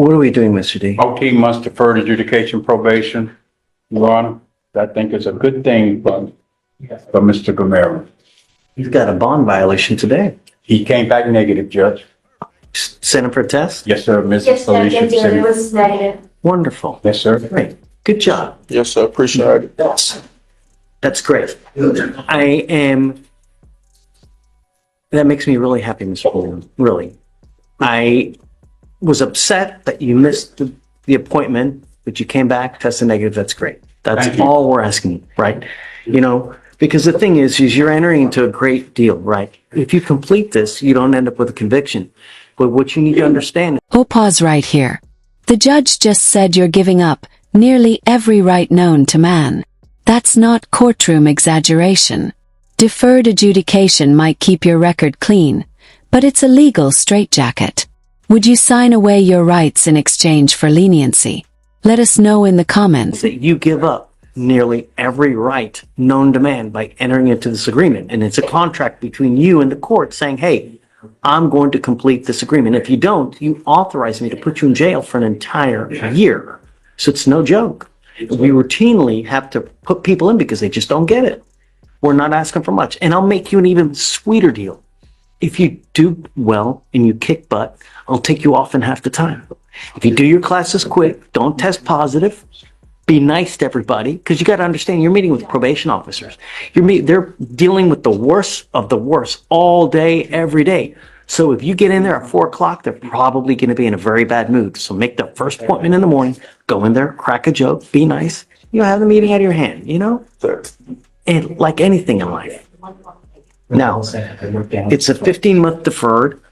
What are we doing, Mr. D? 14 months deferred adjudication probation, Your Honor. I think it's a good thing for Mr. Gamera. He's got a bond violation today. He came back negative, Judge. Sent him for a test? Yes, sir, Mrs. Yes, Judge, I Felicia. did. It was negative. Wonderful. Yes, sir. Great. Good job. Yes, sir. Appreciate it. That's great. That makes me really happy, Mr. Williams. Really. I was upset that you missed the appointment, but you came back, tested negative. That's great. That's Thank you. all we're asking, right? You know, because the thing is you're entering into a great deal, right? If you complete this, you don't end up with a conviction. But what you need to understand. Oh, pause right here. The judge just said you're giving up nearly every right known to man. That's not courtroom exaggeration. Deferred adjudication might keep your record clean, but it's a legal straitjacket. Would you sign away your rights in exchange for leniency? Let us know in the comments. That you give up nearly every right known to man by entering into this agreement. And it's a contract between you and the court saying, hey, I'm going to complete this agreement. If you don't, you authorize me to put you in jail for an entire year. So it's no joke. We routinely have to put people in because they just don't get it. We're not asking for much. And I'll make you an even sweeter deal. If you do well and you kick butt, I'll take you off in half the time. If you do your classes quick, don't test positive, be nice to everybody, because you got to understand you're meeting with probation officers. They're dealing with the worst of the worst all day, every day. So if you get in there at 4 o'clock, they're probably going to be in a very bad mood. So make the first appointment in the morning, go in there, crack a joke, be nice. You have the meeting out of your hand, you know? Sir. And like anything in life. Now, it's a 15-month deferred.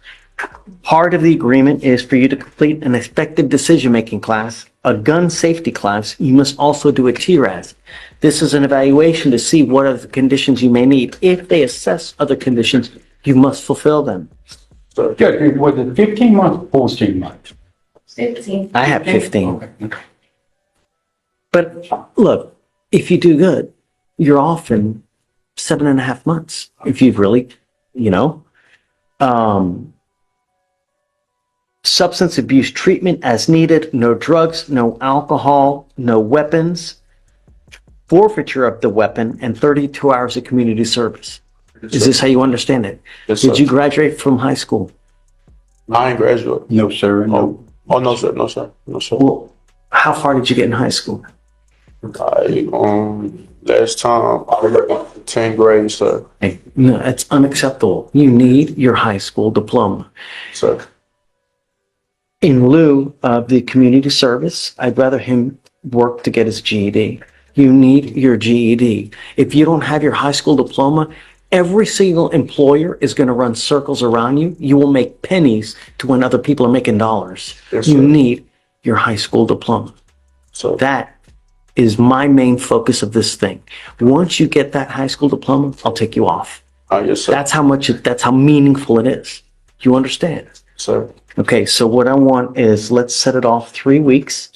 Part of the agreement is for you to complete an expected decision-making class, a gun safety class. You must also do a TRAS. This is an evaluation to see what other conditions you may need. If they assess other conditions, you must fulfill them. Judge, was it 15 months or 14 months? 15. I have 15. But look, if you do good, you're off in 7.5 months. If you've really, substance abuse treatment as needed, no drugs, no alcohol, no weapons, forfeiture of the weapon, and 32 hours of community service. Is this how you understand it? Yes, Did sir. you graduate from high school? I ain't graduate. No, sir. No. Oh, no, sir. No, sir. No, sir. Well, how far did you get in high school? Last time I was in 10th grade, sir. Hey, no, it's unacceptable. You need your high school diploma. Sir. In lieu of the community service, I'd rather him work to get his GED. You need your GED. If you don't have your high school diploma, every single employer is going to run circles around you. You will make pennies to when other people are making dollars. Yes, You sir. need your high school diploma. So That is my main focus of this thing. Once you get that high school diploma, I'll take you off. yes, sir. That's how meaningful it is. You understand? Sir. Okay, so what I want is let's set it off 3 weeks.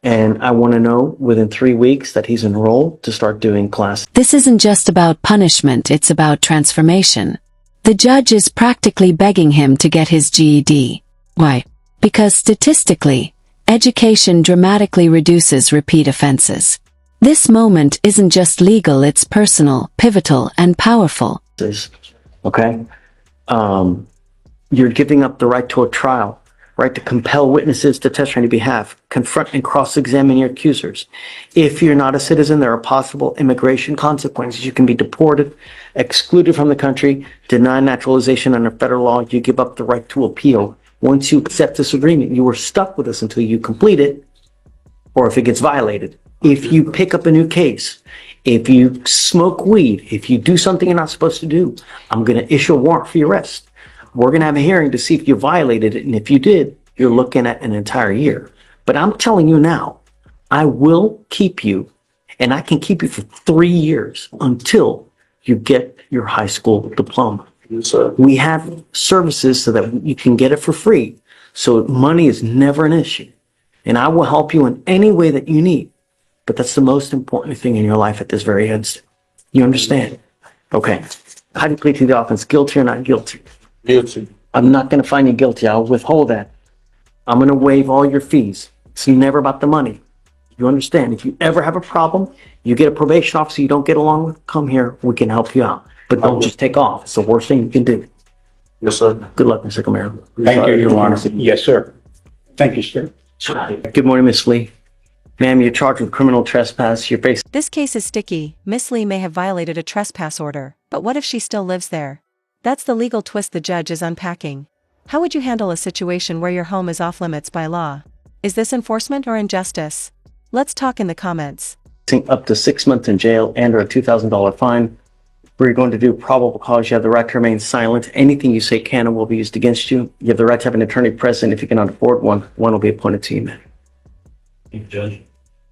And I want to know within 3 weeks that he's enrolled to start doing class. This isn't just about punishment, it's about transformation. The judge is practically begging him to get his GED. Why? Because statistically, education dramatically reduces repeat offenses. This moment isn't just legal, it's personal, pivotal, and powerful. Okay? You're giving up the right to a trial, right to compel witnesses to testify on your behalf, confront and cross-examine your accusers. If you're not a citizen, there are possible immigration consequences. You can be deported, excluded from the country, denied naturalization under federal law. You give up the right to appeal. Once you accept this agreement, you are stuck with us until you complete it, or if it gets violated. If you pick up a new case, if you smoke weed, if you do something you're not supposed to do, I'm going to issue a warrant for your arrest. We're going to have a hearing to see if you violated it. And if you did, you're looking at an entire year. But I'm telling you now, I will keep you, and I can keep you for 3 years until you get your high school diploma. Yes, sir. We have services so that you can get it for free. So money is never an issue. And I will help you in any way that you need. But that's the most important thing in your life at this very instant. You understand? Okay. How do you plead to the offense? Guilty or not guilty? Guilty. I'm not going to find you guilty. I'll withhold that. I'm going to waive all your fees. It's never about the money. You understand? If you ever have a problem, you get a probation officer you don't get along with, come here, we can help you out. But don't just take off. It's the worst thing you can do. Yes, sir. Good luck, Mr. Camaro. Thank you, Your Honor. Yes, sir. Thank you, sir. Good morning, Miss Lee. Ma'am, you're charged with criminal trespass. You're facing This case is sticky. Miss Lee may have violated a trespass order, but what if she still lives there? That's the legal twist the judge is unpacking. How would you handle a situation where your home is off limits by law? Is this enforcement or injustice? Let's talk in the comments. up to 6 months in jail and or a $2,000 fine. We're going to do probable cause. You have the right to remain silent. Anything you say can and will be used against you. You have the right to have an attorney present. If you cannot afford one, one will be appointed to you, ma'am. Thank you, Judge.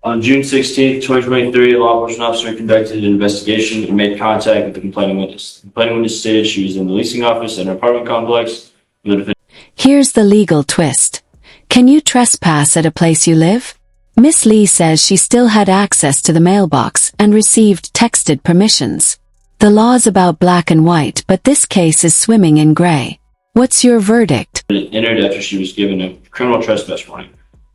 On June 16th, 2023, a law enforcement officer conducted an investigation and made contact with the complaining witness. The complaining witness stated she was in the leasing office at an apartment complex. Here's the legal twist. Can you trespass at a place you live? Miss Lee says she still had access to the mailbox and received texted permissions. The law's about black and white, but this case is swimming in gray. What's your verdict? Entered after she was given a criminal trespass warning.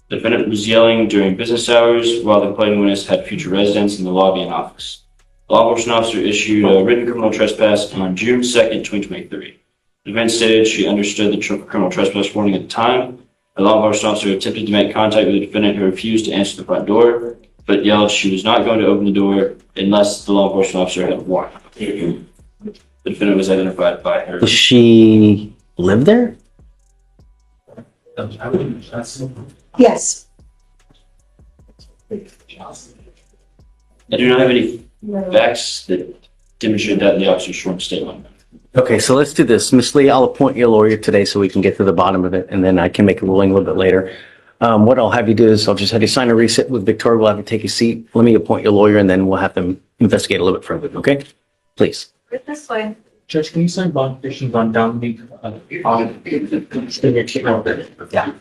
The defendant was yelling during business hours while the complaining witness had future residents in the lobby and office. The law enforcement officer issued a written criminal trespass on June 2nd, 2023. The defendant stated she understood the criminal trespass warning at the time. The law enforcement officer attempted to make contact with the defendant, who refused to answer the front door, but yelled she was not going to open the door unless the law enforcement officer had a warrant. The defendant was identified by her. Does she live there? Yes. I do not have any facts that demonstrate that in the officer's sworn statement. Okay, so let's do this. Miss Lee, I'll appoint you a lawyer today so we can get to the bottom of it, and then I can make a ruling a little bit later. What I'll have you do is I'll just have you sign a receipt with Victoria. We'll have you take a seat. Let me appoint you a lawyer, and then we'll have them investigate a little bit further, okay? Please. Right this way. Judge, can you sign bond petitions on down the, Yeah.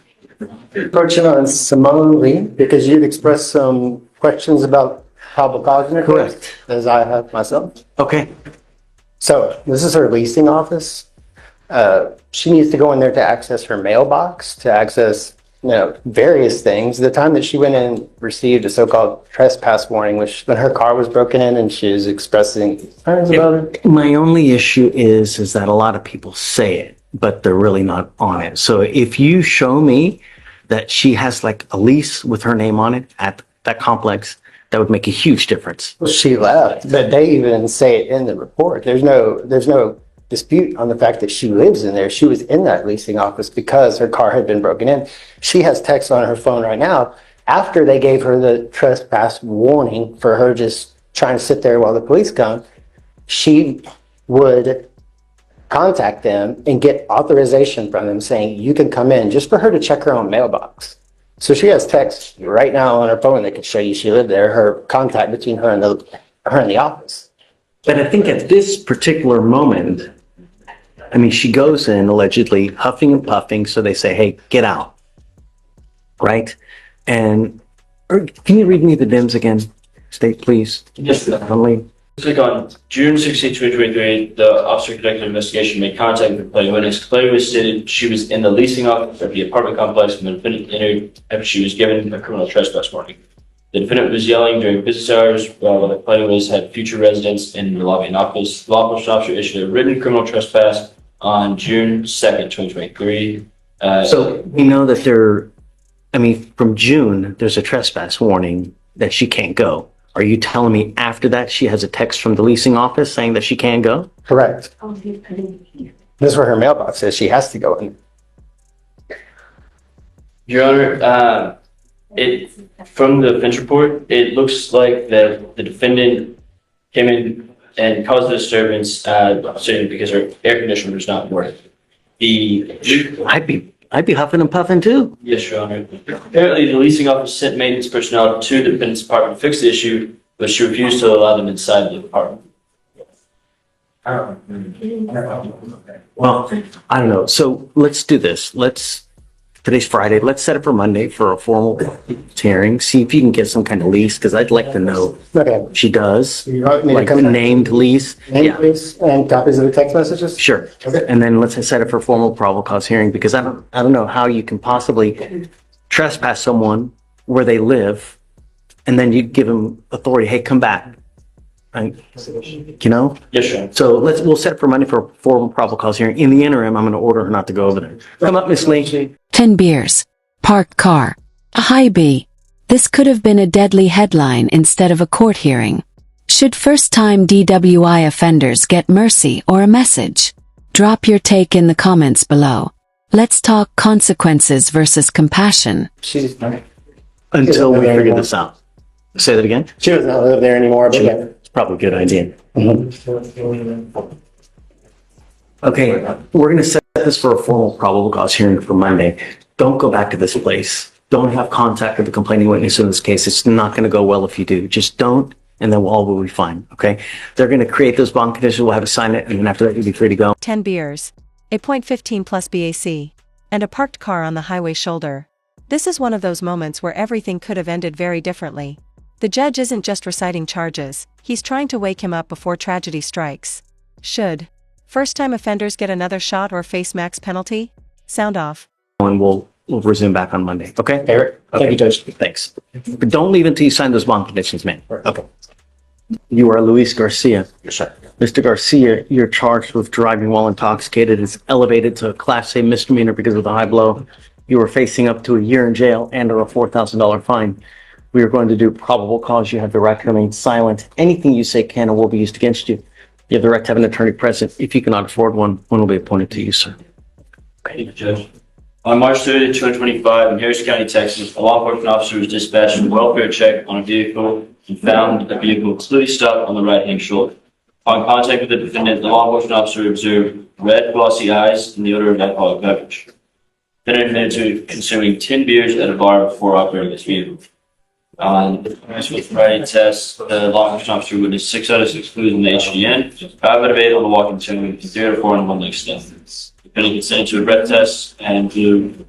Approaching on Simone Lee, because you'd expressed some questions about probable cause in her case, Correct. as I have myself. Okay. So this is her leasing office. She needs to go in there to access her mailbox, to access, various things. The time that she went in and received a so-called trespass warning, which when her car was broken in and she was expressing concerns about it. My only issue is that a lot of people say it, but they're really not on it. So if you show me that she has like a lease with her name on it at that complex, that would make a huge difference. She left, but they even say it in the report. There's no dispute on the fact that she lives in there. She was in that leasing office because her car had been broken in. She has text on her phone right now after they gave her the trespass warning for her just trying to sit there while the police come. She would contact them and get authorization from them saying you can come in, just for her to check her own mailbox. So she has text right now on her phone that could show you she lived there, her contact between her and the office. But I think at this particular moment, she goes in allegedly huffing and puffing. So they say, hey, get out. Right? And can you read me the DIMS again? State, please. Yes, sir. On June 16, 2023, the officer conducted an investigation, made contact with the complaining witness. The complaining witness stated she was in the leasing office of the apartment complex when the defendant entered after she was given a criminal trespass warning. The defendant was yelling during business hours while the complaining witness had future residents in the lobby and office. The law enforcement officer issued a written criminal trespass on June 2nd, 2023. So we know that from June, there's a trespass warning that she can't go. Are you telling me after that she has a text from the leasing office saying that she can go? Correct. This is where her mailbox is. She has to go in. Your Honor, from the Finch report, it looks like the defendant came in and caused the disturbance, saying because her air conditioner was not working. I'd be huffing and puffing too. Yes, Your Honor. Apparently, the leasing office sent maintenance personnel to the defendant's apartment to fix the issue, but she refused to allow them inside the apartment. Well, I don't know. So let's do this. Today's Friday. Let's set it for Monday for a formal hearing. See if you can get some kind of lease, because I'd like to know Okay. if she does. You want me to Like come back? named lease. Name, Yeah, please, and copies of the text messages? sure. Okay. And then let's set it for formal probable cause hearing, because I don't know how you can possibly trespass someone where they live, and then you give them authority, hey, come back. Right? You know? Yes, sir. So we'll set it for Monday for a formal probable cause hearing. In the interim, I'm going to order her not to go over there. Come up, Miss Lee. 10 beers. Parked car. A high B. This could have been a deadly headline instead of a court hearing. Should first-time DWI offenders get mercy or a message? Drop your take in the comments below. Let's talk consequences versus compassion. She's, Until we figure this out. Say that again? she doesn't live there anymore, but yeah. It's probably a good idea. Okay, we're going to set this for a formal probable cause hearing for Monday. Don't go back to this place. Don't have contact with the complaining witness in this case. It's not going to go well if you do. Just don't, and then all will be fine, okay? They're going to create those bond conditions. We'll have to sign it, and then after that, you'll be free to go. 10 beers. A .15 plus BAC. And a parked car on the highway shoulder. This is one of those moments where everything could have ended very differently. The judge isn't just reciting charges, he's trying to wake him up before tragedy strikes. Should first-time offenders get another shot or face max penalty? Sound off. And we'll resume back on Monday, okay? Eric, thank you, Judge. Thanks. But don't leave until you sign those bond conditions, man. Okay. You are Luis Garcia. Yes, sir. Mr. Garcia, you're charged with driving while intoxicated. It's elevated to a Class A misdemeanor because of the high blow. You are facing up to a year in jail and or a $4,000 fine. We are going to do probable cause. You have the right to remain silent. Anything you say can or will be used against you. You have the right to have an attorney present. If you cannot afford one will be appointed to you, sir. Thank you, Judge. On March 30th, 2025, in Harris County, Texas, a law enforcement officer was dispatched with a welfare check on a vehicle and found a vehicle clearly stopped on the right-hand shoulder. Upon contact with the defendant, the law enforcement officer observed red, glossy eyes and the odor of alcoholic beverage. Defendant admitted to consuming 10 beers at a bar before operating this vehicle. On the sobriety test, the law enforcement officer witnessed 6 out of 6 clues in the HDN, 5 out of 8 on the walking to, and 3 out of 4 on the one-leg step. Defendant consented to a breath test and blew,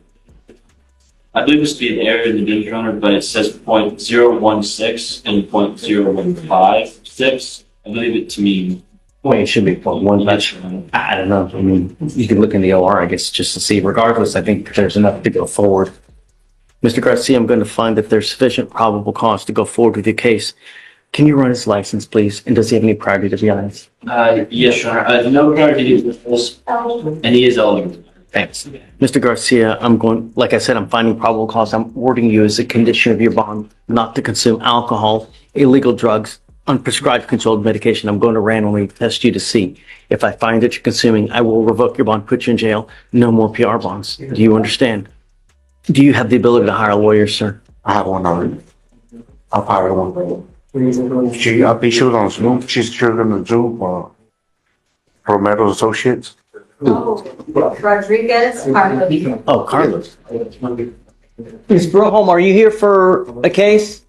I believe this to be an error in the danger runner, but it says .016 and .0156. I believe it to mean. Wait, it should be one. I don't know. I mean, you can look in the OR, I guess, just to see. Regardless, I think there's enough to go forward. Mr. Garcia, I'm going to find that there's sufficient probable cause to go forward with your case. Can you run his license, please? And does he have any prior DWIs? Yes, Your Honor. No prior DWIs, and he is eligible. Thanks. Mr. Garcia, like I said, I'm finding probable cause. I'm ordering you as a condition of your bond not to consume alcohol, illegal drugs, unprescribed controlled medication. I'm going to randomly test you to see. If I find that you're consuming, I will revoke your bond, put you in jail. No more PR bonds. Do you understand? Do you have the ability to hire a lawyer, sir? I have one already. I've hired one. I think she was on Zoom. She's gonna Zoom for Meadows Associates. Rodriguez, Carlos. Oh, Carlos. Ms. Broholm, are you here for a case?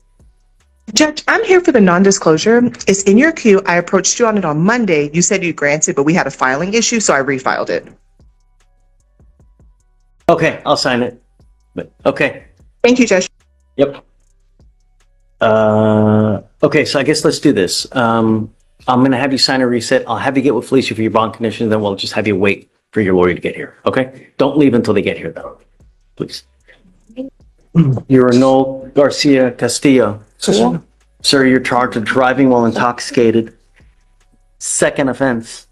Judge, I'm here for the non-disclosure. It's in your queue. I approached you on it on Monday. You said you granted, but we had a filing issue, so I refiled it. Okay, I'll sign it. But okay. Thank you, Judge. Yep. Okay, so I guess let's do this. I'm going to have you sign a reset. I'll have you get with Felicia for your bond conditions, then we'll just have you wait for your lawyer to get here. Okay? Don't leave until they get here, though. Please. You're Noel Garcia Castillo. Sir, you're charged with driving while intoxicated. Second offense.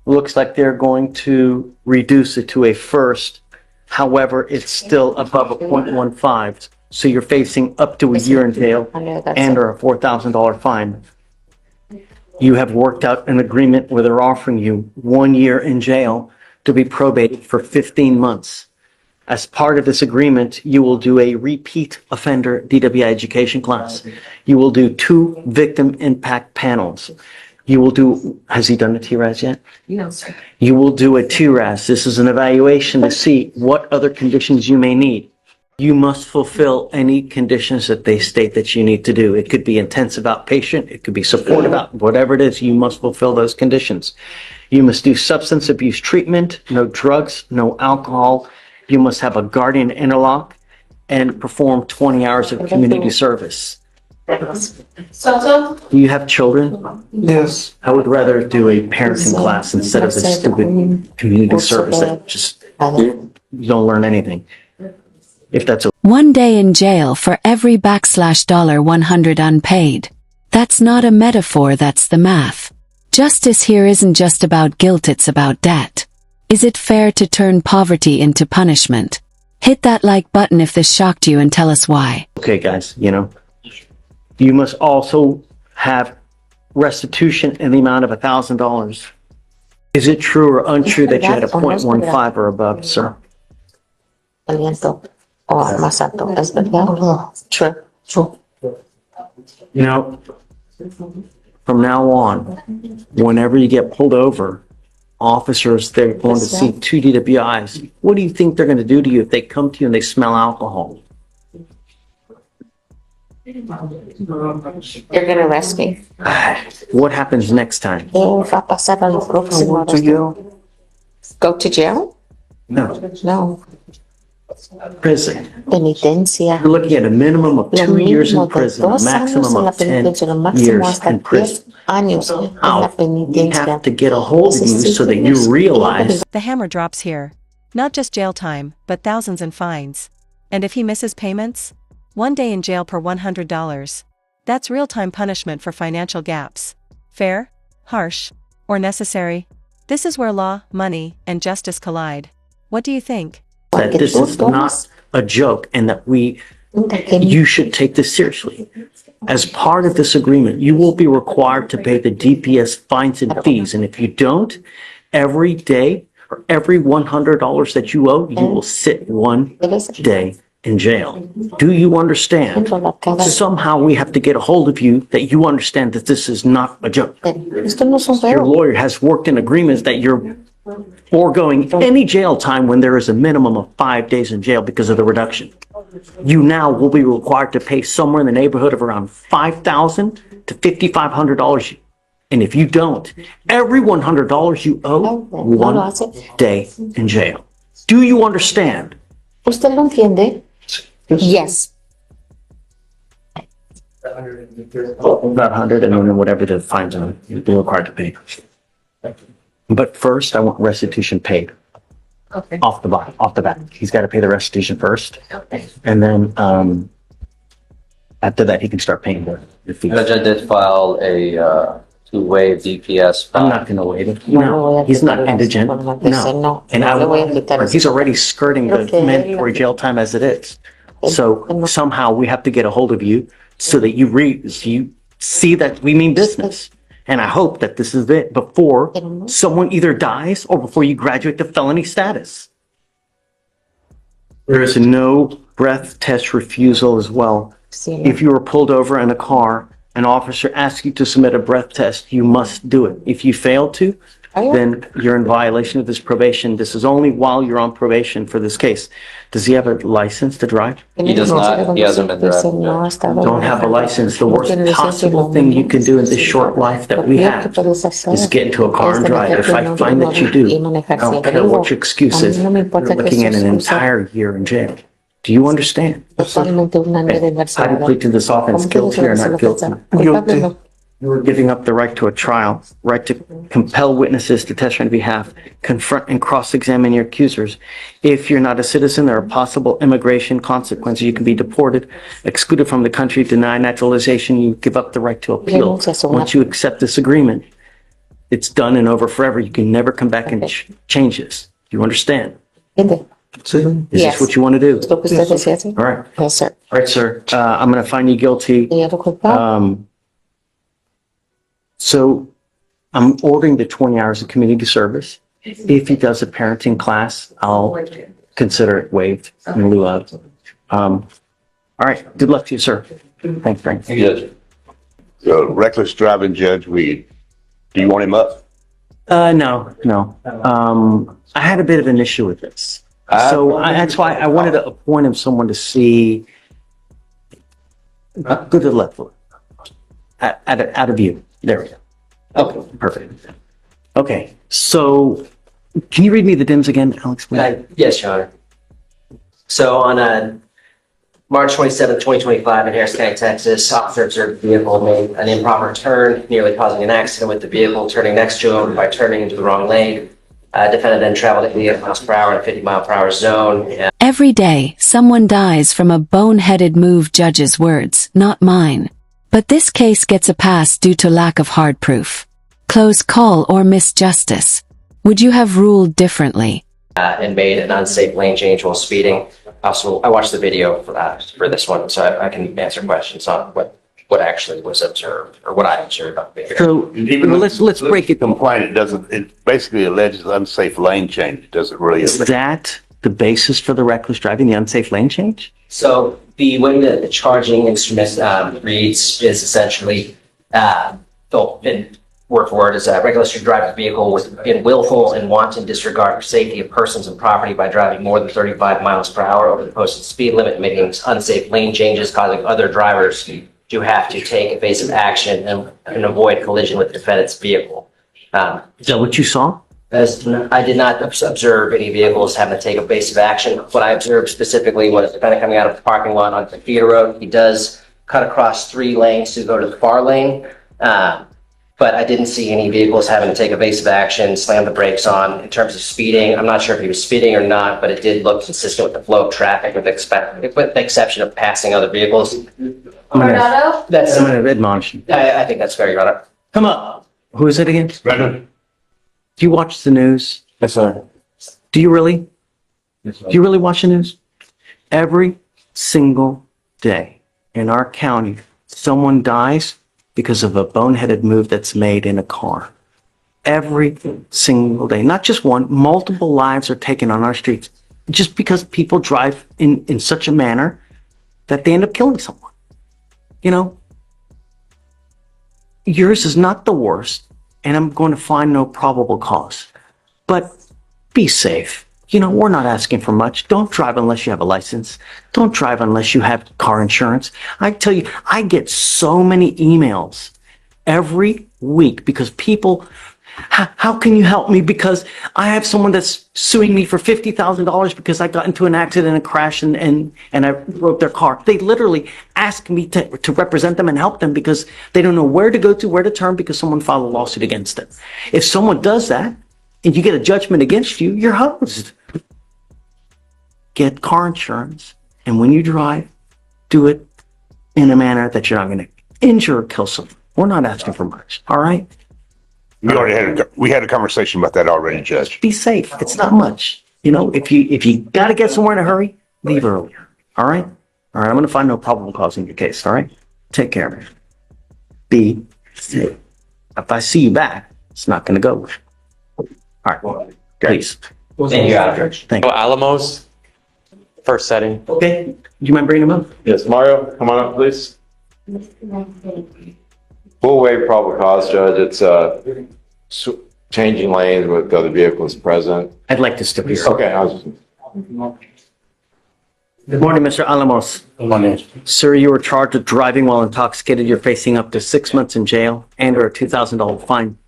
Looks like they're going to reduce it to a first. However, it's still above a .15. So you're facing up to a year in jail and or a $4,000 fine. You have worked out an agreement where they're offering you 1 year in jail to be probated for 15 months. As part of this agreement, you will do a repeat offender DWI education class. You will do 2 victim impact panels. You will do, has he done a TRAS yet? No, sir. You will do a TRAS. This is an evaluation to see what other conditions you may need. You must fulfill any conditions that they state that you need to do. It could be intensive outpatient, it could be supportive out, whatever it is, you must fulfill those conditions. You must do substance abuse treatment, no drugs, no alcohol, You must have a guardian interlock and perform 20 hours of community service. Soto? Do you have children? Yes. I would rather do a parenting class instead of this stupid community service that just, you don't learn anything. If that's okay. 1 day in jail for every $100 unpaid. That's not a metaphor, that's the math. Justice here isn't just about guilt, it's about debt. Is it fair to turn poverty into punishment? Hit that like button if this shocked you and tell us why. Okay, guys, you must also have restitution in the amount of $1,000. Is it true or untrue that you had a .15 or above, sir? Aliento o más alto. ¿Es verdad? True. True. From now on, whenever you get pulled over, officers, they're going to see two DWIs. What do you think they're going to do to you if they come to you and they smell alcohol? You're gonna arrest me. What happens next time? Va a pasar al próximo arresto. Go to jail? No, No. prison. Penitencia. You're looking at a minimum of Lo 2 years mismo in de prison, a 2 años maximum en la of 10 penitencia, lo máximo years hasta in 10 prison. años en la Now, we penitencia. have to get a hold of you so that you realize The hammer drops here. Not just jail time, but thousands in fines. And if he misses payments? 1 day in jail per $100. That's real-time punishment for financial gaps. Fair? Harsh? Or necessary? This is where law, money, and justice collide. What do you think? that this is not a joke and that you should take this seriously. As part of this agreement, you will be required to pay the DPS fines and fees. And if you don't, every day or every $100 that you owe, you will sit 1 day in jail. Do you understand? Somehow we have to get a hold of you that you understand that this is not a joke. Your lawyer has worked in agreements that you're foregoing any jail time when there is a minimum of 5 days in jail because of the reduction. You now will be required to pay somewhere in the neighborhood of around $5,000 to $5,500. And if you don't, every $100 you owe, 1 day in jail. Do you understand? ¿Usted lo entiende? Yes. About 100 and then whatever the fines are, you'll be required to pay. But first, I want restitution paid. Okay. Off the bat. He's got to pay the restitution first. And then, after that, he can start paying the fees. Judge, I did file a to waive DPS. I'm not going to waive it. No, he's not indigent. No. And he's already skirting the mandatory jail time as it is. So somehow we have to get a hold of you so that you see that we mean business. And I hope that this is it before someone either dies or before you graduate to felony status. There is no breath test refusal as well. If you were pulled over in a car, an officer asks you to submit a breath test, you must do it. If you fail to, then you're in violation of this probation. This is only while you're on probation for this case. Does he have a license to drive? He does not. He hasn't been driving. Don't have a license. The worst possible thing you can do in this short life that we have is get into a car and drive. If I find that you do, I don't care what your excuse is, you're looking at an entire year in jail. Do you understand? How do you plead to this offense, guilty or not guilty? Guilty. You are giving up the right to a trial, right to compel witnesses to testify on your behalf, confront and cross-examine your accusers. If you're not a citizen, there are possible immigration consequences. You can be deported, excluded from the country, denied naturalization. You give up the right to appeal. Once you accept this agreement, it's done and over forever. You can never come back and change this. Do you understand? Is this what you want to do? All right. Yes, sir. All right, sir. I'm going to find you guilty. So I'm ordering the 20 hours of community service. If he does a parenting class, I'll consider it waived in lieu of. All right. Good luck to you, sir. Thanks, Frank. Yes. Reckless driving, Judge Weed. Do you want him up? No. I had a bit of an issue with this. So that's why I wanted to appoint him someone to see. Go to the left, out of view. There we go. Okay, perfect. Okay, so can you read me the DIMS again, Alex? Please? Yes, Your Honor. So on March 27, 2025 in Harris County, Texas, officer observed the vehicle made an improper turn, nearly causing an accident with the vehicle turning next to him by turning into the wrong lane. Defendant then traveled at 88 miles per hour in a 50-mile-per-hour zone. Every day, someone dies from a boneheaded move. Judge's words, not mine. But this case gets a pass due to lack of hard proof. Close call or misjustice. Would you have ruled differently? And made an unsafe lane change while speeding. Also, I watched the video for this one, so I can answer questions on what actually was observed or what I observed on the video. So let's break it. Complaint, it basically alleges unsafe lane change. It doesn't really. Is that the basis for the reckless driving, the unsafe lane change? So the way that the charging instrument reads is essentially, in word for word, is a recklessly driving vehicle in willful and wanton disregard for safety of persons and property by driving more than 35 miles per hour over the posted speed limit, making unsafe lane changes, causing other drivers to have to take evasive action and avoid collision with the defendant's vehicle. Is that what you saw? I did not observe any vehicles having to take evasive action. What I observed specifically was the defendant coming out of the parking lot on the theater road. He does cut across 3 lanes to go to the far lane. But I didn't see any vehicles having to take evasive action, slam the brakes on. In terms of speeding, I'm not sure if he was speeding or not, but it did look consistent with the flow of traffic with the exception of passing other vehicles. Bernardo? I'm going to admonish you. I think that's fair, Your Honor. Come up. Who is it again? Brendan? Do you watch the news? Yes, sir. Do you really? Do you really watch the news? Every single day in our county, someone dies because of a boneheaded move that's made in a car. Every single day. Not just one, multiple lives are taken on our streets just because people drive in such a manner that they end up killing someone. You know, yours is not the worst, and I'm going to find no probable cause. But be safe. You know, we're not asking for much. Don't drive unless you have a license. Don't drive unless you have car insurance. I tell you, I get so many emails every week because people, how can you help me? Because I have someone that's suing me for $50,000 because I got into an accident and crashed and I broke their car. They literally ask me to represent them and help them because they don't know where to go to, where to turn because someone filed a lawsuit against them. If someone does that and you get a judgment against you, you're hosed. Get car insurance, and when you drive, do it in a manner that you're not going to injure or kill someone. We're not asking for much, all right? We had a conversation about that already, Judge. Be safe. It's not much. You know, if you got to get somewhere in a hurry, leave earlier, all right? All right, I'm going to find no probable cause in your case, all right? Take care, man. Be safe. If I see you back, it's not going to go. All right, please. Thank you, Honor. Thank you. Alamos, first setting. Okay, do you mind bringing him up? Yes, Mario, come on up, please. Full waive probable cause, Judge. It's changing lanes with other vehicles present. I'd like to step here. Okay, Good morning, Mr. Alamos. Good morning. Sir, you were charged with driving while intoxicated. You're facing up to 6 months in jail and or a $2,000 fine.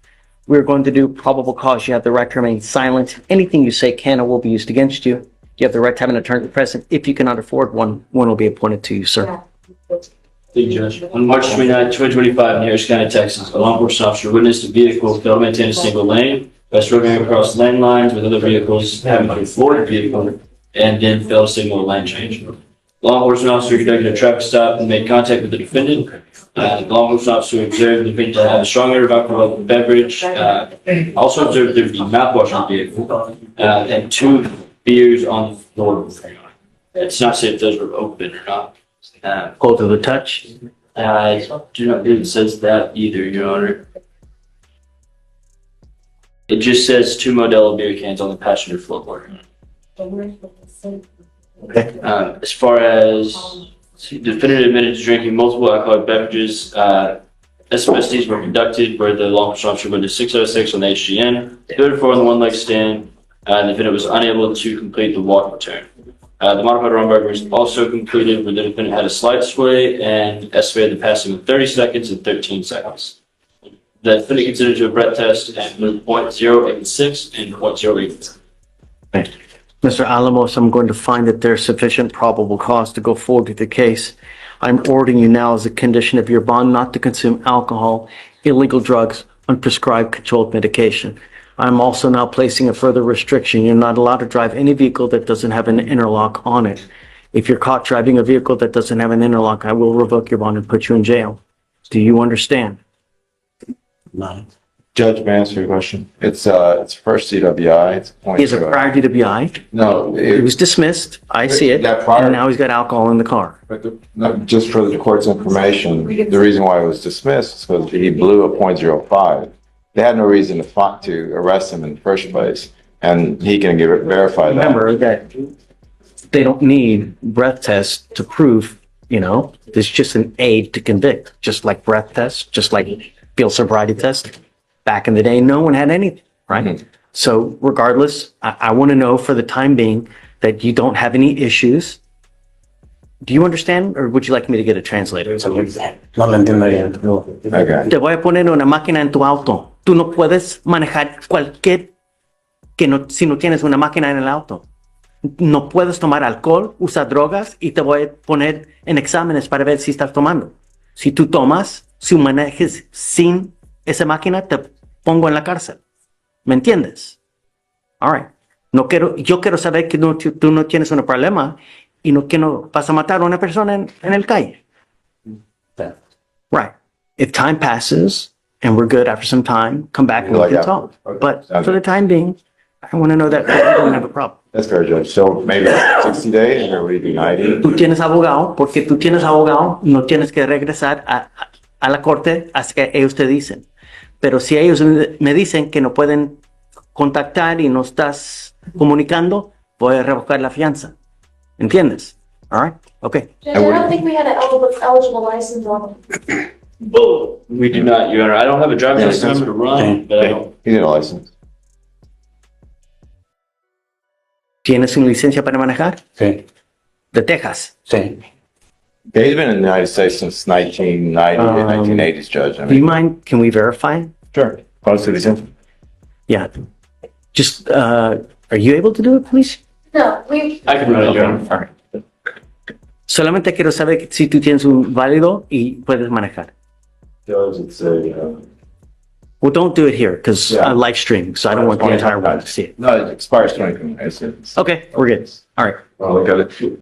We're going to do probable cause. You have the right to remain silent. Anything you say can or will be used against you. You have the right to have an attorney present. If you cannot afford one, one will be appointed to you, sir. Thank you, Judge. On March 29, 2025, in Harris County, Texas, a law enforcement officer witnessed a vehicle fail to maintain a single lane by struggling across lane lines with other vehicles having to floor the vehicle and then failed to signal a lane change. Law enforcement officer conducted a traffic stop and made contact with the defendant. The law enforcement officer observed the defendant to have a strong odor of alcoholic beverage. Also observed there to be mouthwash on the vehicle and 2 beers on the floor. It's not said if those were open or not. Go to the touch. I do not believe it says that either, Your Honor. It just says 2 Modelo beer cans on the passenger floorboard. Okay. As far as the defendant admitted to drinking multiple alcoholic beverages, SMSDs were conducted where the law enforcement officer went to 6 out of 6 on the HGN, 34 on the one leg stand, and the defendant was unable to complete the walk return. The modified wrong burger was also completed where the defendant had a slight sway and estimated the passing of 30 seconds and 13 seconds. The defendant considered to a breath test at 0.086 and 0.084. Mr. Alamos, I'm going to find that there's sufficient probable cause to go forward with the case. I'm ordering you now as a condition of your bond not to consume alcohol, illegal drugs, unprescribed controlled medication. I'm also now placing a further restriction. You're not allowed to drive any vehicle that doesn't have an interlock on it. If you're caught driving a vehicle that doesn't have an interlock, I will revoke your bond and put you in jail. Do you understand? No. Judge, may I answer your question? It's first CWI. It's point He has a prior DWI. No, He was dismissed. I see it. That prior- And now he's got alcohol in the car. no, just for the court's information, the reason why it was dismissed is because he blew a .05. They had no reason to arrest him in the first place, and he can verify that. Remember that they don't need breath tests to prove, there's just an aid to convict, just like breath tests, just like field sobriety test. Back in the day, no one had anything, right? Mm-hmm. So regardless, I want to know for the time being that you don't have any issues. Do you understand, or would you like me to get a translator? No lo entiendo bien. Okay. Te voy a poner una máquina en tu auto. Tú no puedes manejar si no tienes una máquina en el auto. No puedes tomar alcohol, usar drogas y te voy a poner en exámenes para ver si estás tomando. Si tú tomas, si manejes sin esa máquina, te pongo en la cárcel. ¿Me entiendes? All right. Yo quiero saber que tú no tienes un problema y que no vas a matar a una persona en el calle. Right. If time passes and we're good after some time, come back and we can talk. Okay. But Sounds for the good. time being, I want to know that I don't have a problem. That's fair, Judge. So maybe 60 days or would it be 90? Tú tienes abogado, porque tú tienes abogado, no tienes que regresar a la corte hasta que ellos te dicen. Pero si ellos me dicen que no pueden contactar y no estás comunicando, voy a revocar la fianza. ¿Entiendes? All right? Okay. Judge, I don't think we had an eligible license on him. We do not, Your Honor. I don't have a driver's license to run, but I don't. He need a license. ¿Tienes una licencia para manejar? Sí, De Texas. sí. Yeah, he's been in the United States since 1990, 1980s, Judge. I Do you mean, mind? Can we verify? sure. Close citizen. Yeah. Just, are you able to do it, please? No, I can run it, Your Honor. All right. Solamente quiero saber si tú tienes un válido y puedes manejar. Judge, it's a, Well, don't do it here because Yeah. live streaming, so I don't want the entire world to see it. no, it expires 2020. Okay, we're good. All right. I'll look at it.